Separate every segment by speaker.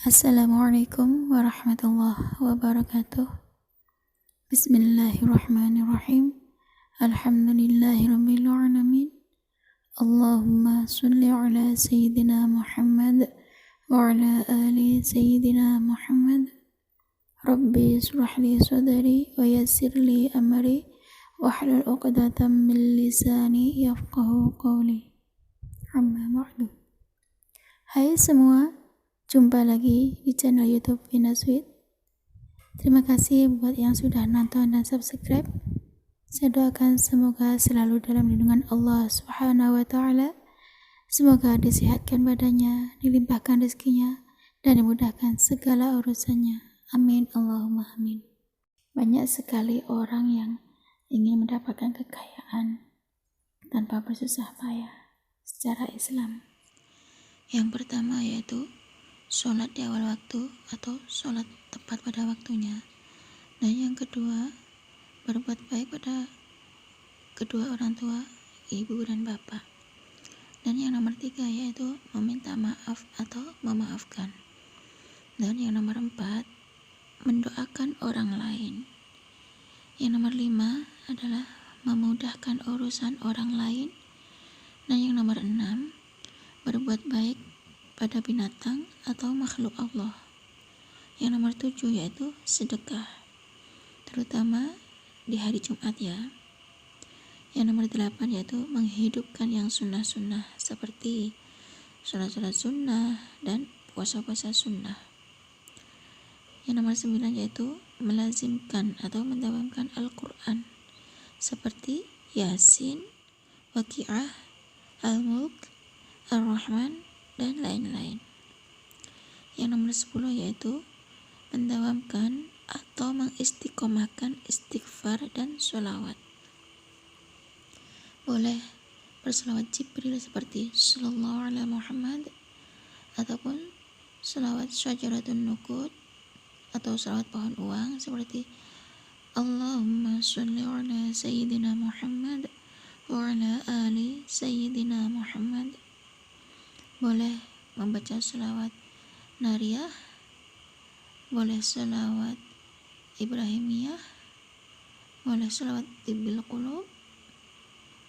Speaker 1: Assalamualaikum warahmatullahi wabarakatuh. Bismillahirrahmanirrahim. Alhamdulillahirabbil alamin. Allahumma shalli ala sayyidina Muhammad wa ala ali sayyidina Muhammad. Rabbi shrah li sadri wa yassir li amri wahlul 'uqdatam min lisani yafqahu qawli. Amma ba'du. Hai semua, jumpa lagi di channel YouTube Vinasweet. Terima kasih buat yang sudah nonton dan subscribe. Saya doakan semoga selalu dalam lindungan Allah Subhanahu wa Ta'ala. Semoga disehatkan badannya, dilimpahkan rezekinya, dan dimudahkan segala urusannya. Amin Allahumma amin. Banyak sekali orang yang ingin mendapatkan kekayaan tanpa bersusah payah secara Islam. Yang pertama yaitu sholat di awal waktu atau sholat tepat pada waktunya. Dan yang kedua, berbuat baik pada kedua orang tua, ibu dan bapak. Dan yang nomor tiga yaitu meminta maaf atau memaafkan. Dan yang nomor empat, mendoakan orang lain. Yang nomor lima adalah memudahkan urusan orang lain. Dan yang nomor enam, berbuat baik pada binatang atau makhluk Allah. Yang nomor 7 yaitu sedekah, terutama di hari Jumat ya. Yang nomor 8 yaitu menghidupkan yang sunnah-sunnah seperti sholat-sholat sunnah dan puasa-puasa sunnah. Yang nomor 9 yaitu melazimkan atau mendawamkan Al-Quran seperti Yasin, Waqiah, Al-Mulk, Ar-Rahman, dan lain-lain. Yang nomor 10 yaitu mendawamkan atau mengistiqomahkan istighfar dan sholawat. Boleh bersolawat Jibril seperti Sallallahu Alaihi Muhammad, ataupun sholawat Syajaratun Nuqud atau sholawat pohon uang seperti Allahumma sholli ala Sayyidina Muhammad wa ala ali Sayyidina Muhammad. Boleh membaca sholawat Nariyah, boleh sholawat Ibrahimiyah, boleh sholawat Tibbil Qulub,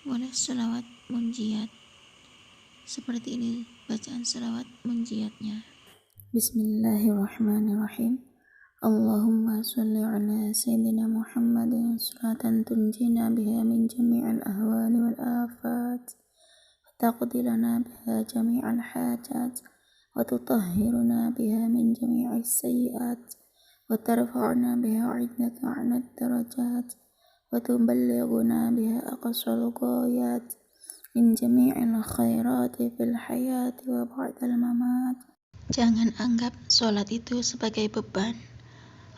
Speaker 1: boleh sholawat Munjiyat. Seperti ini bacaan sholawat munjiyatnya. Bismillahirrahmanirrahim. Allahumma sholli ala Sayyidina Muhammadin sholatan tunjina biha min jami'al ahwali wal afat. تقضي لنا بها جميع الحاجات وتطهرنا بها من جميع السيئات وترفعنا بها عندك أعلى الدرجات وتبلغنا بها أقصى الغايات من جميع الخيرات في الحياة وبعد الممات. Jangan anggap sholat itu sebagai beban.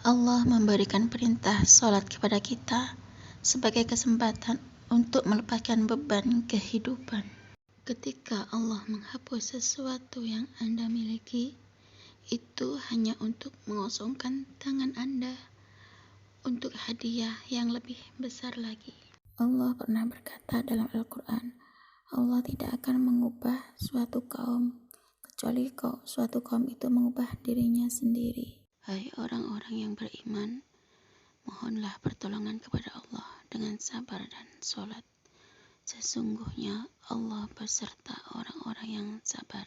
Speaker 1: Allah memberikan perintah sholat kepada kita sebagai kesempatan untuk melepaskan beban kehidupan. Ketika Allah menghapus sesuatu yang Anda miliki, itu hanya untuk mengosongkan tangan Anda untuk hadiah yang lebih besar lagi. Allah pernah berkata dalam Al-Quran, Allah tidak akan mengubah suatu kaum kecuali suatu kaum itu mengubah dirinya sendiri. Hai orang-orang yang beriman, mohonlah pertolongan kepada Allah dengan sabar dan sholat. Sesungguhnya Allah beserta orang-orang yang sabar.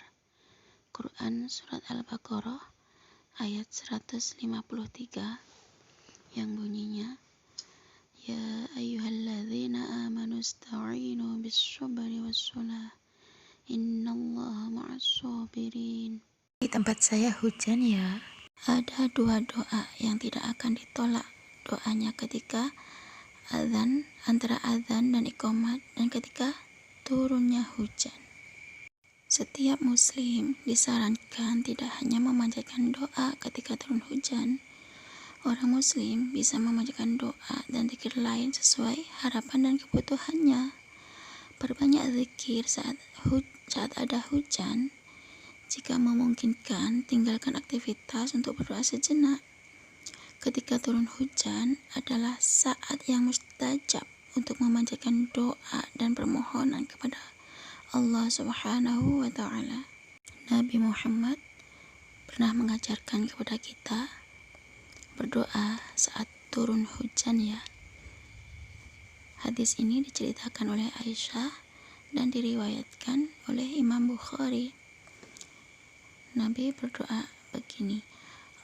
Speaker 1: Quran Surat Al-Baqarah ayat 153 yang bunyinya, Ya ayyuhalladzina amanu ista'inu bis-sabri was-salah innallaha ma'as-sabirin. Di tempat saya hujan ya. Ada dua doa yang tidak akan ditolak doanya ketika azan, antara azan dan iqamat, dan ketika turunnya hujan. Setiap muslim disarankan tidak hanya memanjatkan doa ketika turun hujan. Orang muslim bisa memanjatkan doa dan zikir lain sesuai harapan dan kebutuhannya. Perbanyak zikir saat ada hujan. Jika memungkinkan, tinggalkan aktivitas untuk berdoa sejenak. Ketika turun hujan adalah saat yang mustajab untuk memanjatkan doa dan permohonan kepada Allah Subhanahu wa Ta'ala. Nabi Muhammad pernah mengajarkan kepada kita berdoa saat turun hujan ya. Hadis ini diceritakan oleh Aisyah dan diriwayatkan oleh Imam Bukhari. Nabi berdoa begini,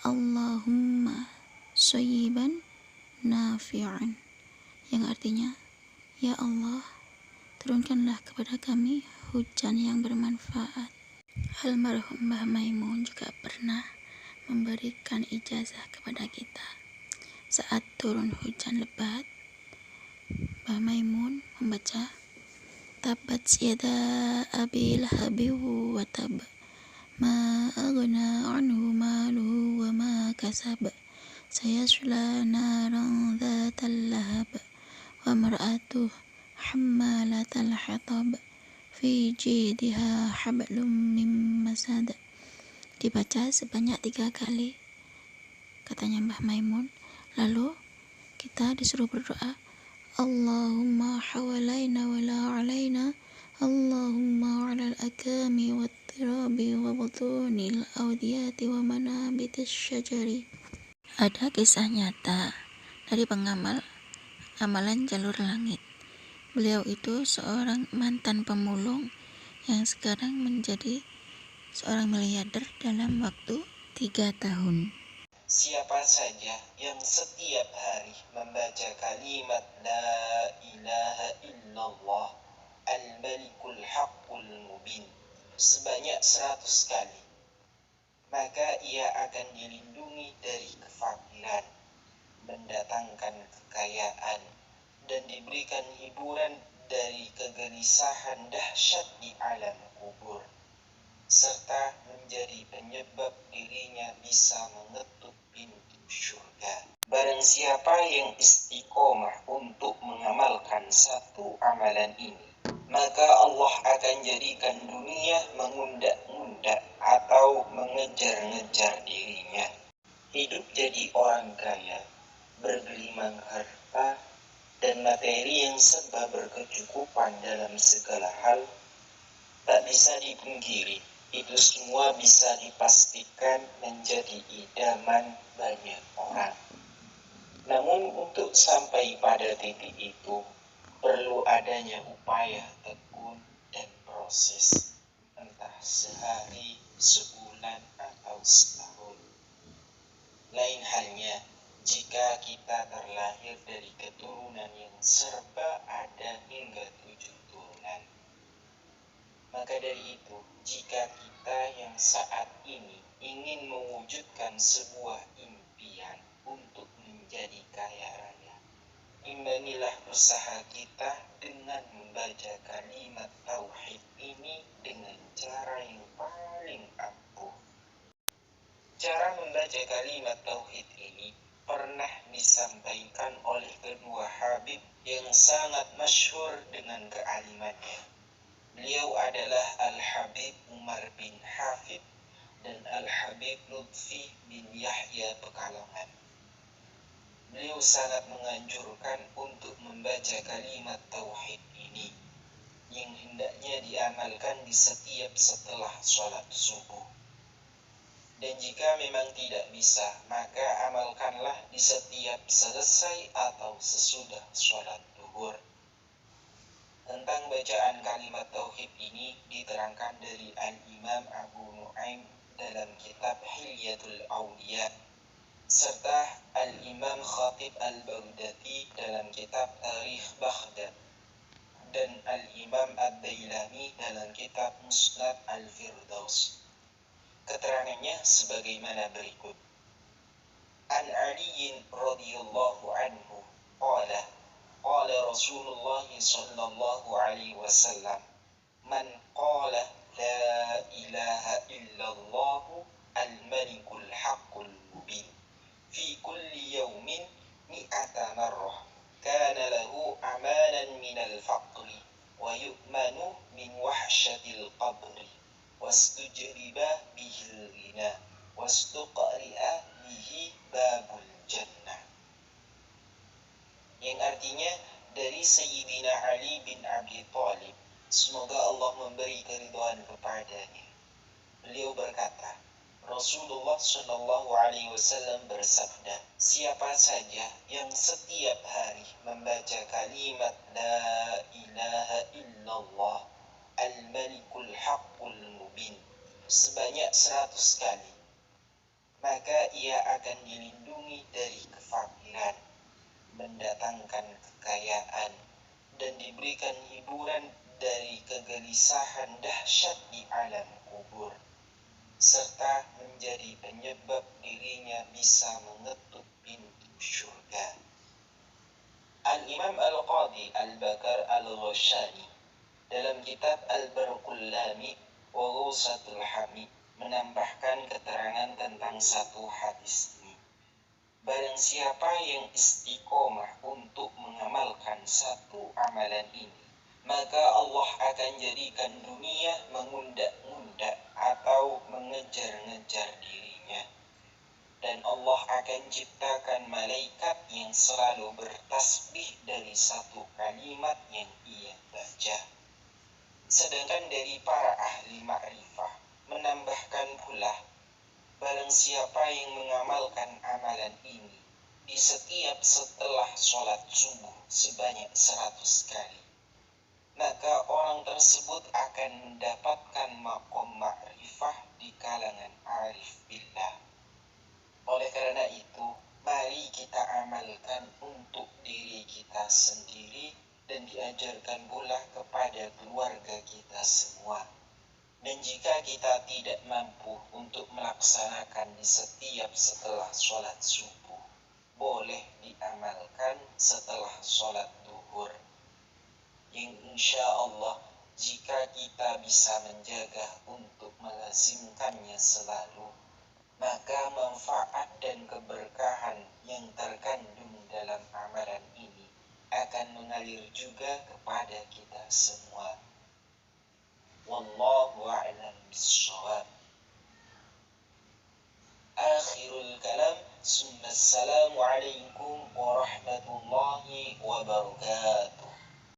Speaker 1: Allahumma shayyiban nafi'an, yang artinya, ya Allah, turunkanlah kepada kami hujan yang bermanfaat. Almarhum Mbah Maimun juga pernah memberikan ijazah kepada kita. Saat turun hujan lebat, Mbah Maimun membaca Tabat yada abi lahabi wa tab, ma aghna anhu maluhu wa ma kasab, sayasla naran dhatal lahab, wa mar'atuh hammalatal hatab, fi jidha hablum min masad. Dibaca sebanyak 3 kali, katanya Mbah Maimun. Lalu kita disuruh berdoa, Allahumma hawalaina wa la alaina, Allahumma alal akami wa tirabi wa butunil awdiyati wa manabitis syajari. Ada kisah nyata dari pengamal amalan jalur langit. Beliau itu seorang mantan pemulung yang sekarang menjadi seorang miliarder dalam waktu 3 tahun.
Speaker 2: Siapa saja yang setiap hari membaca kalimat La ilaha illallah al-malikul haqqul mubin sebanyak 100 kali, maka ia akan dilindungi dari kefakiran, mendatangkan kekayaan, dan diberikan hiburan dari kegelisahan dahsyat di alam kubur, serta menjadi penyebab dirinya bisa mengetuk pintu surga. Barang siapa yang istiqomah untuk mengamalkan satu amalan ini, maka Allah akan jadikan dunia mengundak-undak atau mengejar-ngejar dirinya. Hidup jadi orang kaya, bergelimang harta, dan materi yang serba berkecukupan dalam segala hal, tak bisa dipungkiri. Itu semua bisa dipastikan menjadi idaman banyak orang. Namun untuk sampai pada titik itu, perlu adanya upaya tekun dan proses, entah sehari, sebulan, atau setahun. Lain halnya jika kita terlahir dari keturunan yang serba ada hingga 7 turunan. Maka dari itu, jika kita yang saat ini ingin mewujudkan sebuah impian untuk menjadi kaya raya, imbangilah usaha kita dengan membaca kalimat tauhid ini dengan cara yang paling ampuh. Cara membaca kalimat tauhid ini pernah disampaikan oleh kedua habib yang sangat masyhur dengan kealimannya. Beliau adalah Al-Habib Umar bin Hafid dan Al-Habib Lutfi bin Yahya Pekalongan. Beliau sangat menganjurkan untuk membaca kalimat tauhid ini, yang hendaknya diamalkan di setiap setelah sholat subuh. Dan jika memang tidak bisa, maka amalkanlah di setiap selesai atau sesudah sholat duhur. Tentang bacaan kalimat tauhid ini diterangkan dari Al-Imam Abu Nu'aim dalam kitab Hilyatul Awliya, serta Al-Imam Khatib Al-Baghdadi dalam kitab Tarikh Baghdad, dan Al-Imam Ad-Dailami dalam kitab Musnad Al-Firdaus. Keterangannya sebagaimana berikut. An Aliyin radhiyallahu anhu qala qala Rasulullah sallallahu alaihi wasallam, man qala la ilaha illallah al-malikul haqqul mubin fi kulli yawmin mi'ata marrah kana lahu amalan minal faqri wa yu'manu min wahsyatil qabri wastujriba bihil ghina wastuqri'a bihi babul jannah. Yang artinya dari Sayyidina Ali bin Abi Thalib, semoga Allah memberi keridhaan kepadanya. Beliau berkata, Rasulullah Shallallahu Alaihi Wasallam bersabda, siapa saja yang setiap hari membaca kalimat La ilaha illallah Al-Malikul Haqqul Mubin sebanyak 100 kali, maka ia akan dilindungi dari kefakiran, mendatangkan kekayaan, dan diberikan hiburan dari kegelisahan dahsyat di alam kubur, serta menjadi penyebab dirinya bisa mengetuk pintu syurga. Al-Imam Al-Qadhi Al-Bakar Al-Ghashani dalam kitab Al-Barqul Lami wa Ghusatul Hamid menambahkan keterangan tentang satu hadis ini. Barang siapa yang istiqomah untuk mengamalkan satu amalan ini, maka Allah akan jadikan dunia mengundak-undak atau mengejar-ngejar dirinya. Dan Allah akan ciptakan malaikat yang selalu bertasbih dari satu kalimat yang ia baca. Sedangkan dari para ahli ma'rifah menambahkan pula, barang siapa yang mengamalkan amalan ini di setiap setelah sholat subuh sebanyak 100 kali, maka orang tersebut akan mendapatkan maqam ma'rifah di kalangan arif billah. Oleh karena itu, mari kita amalkan untuk diri kita sendiri dan diajarkan pula kepada keluarga kita semua. Dan jika kita tidak mampu untuk melaksanakan di setiap setelah sholat subuh, boleh diamalkan setelah sholat duhur. Yang insya Allah jika kita bisa menjaga untuk melazimkannya selalu, maka manfaat dan keberkahan yang terkandung dalam amalan ini akan mengalir juga kepada kita semua. Wallahu a'lam bishawab. Akhirul kalam, summa assalamu alaikum warahmatullahi wabarakatuh.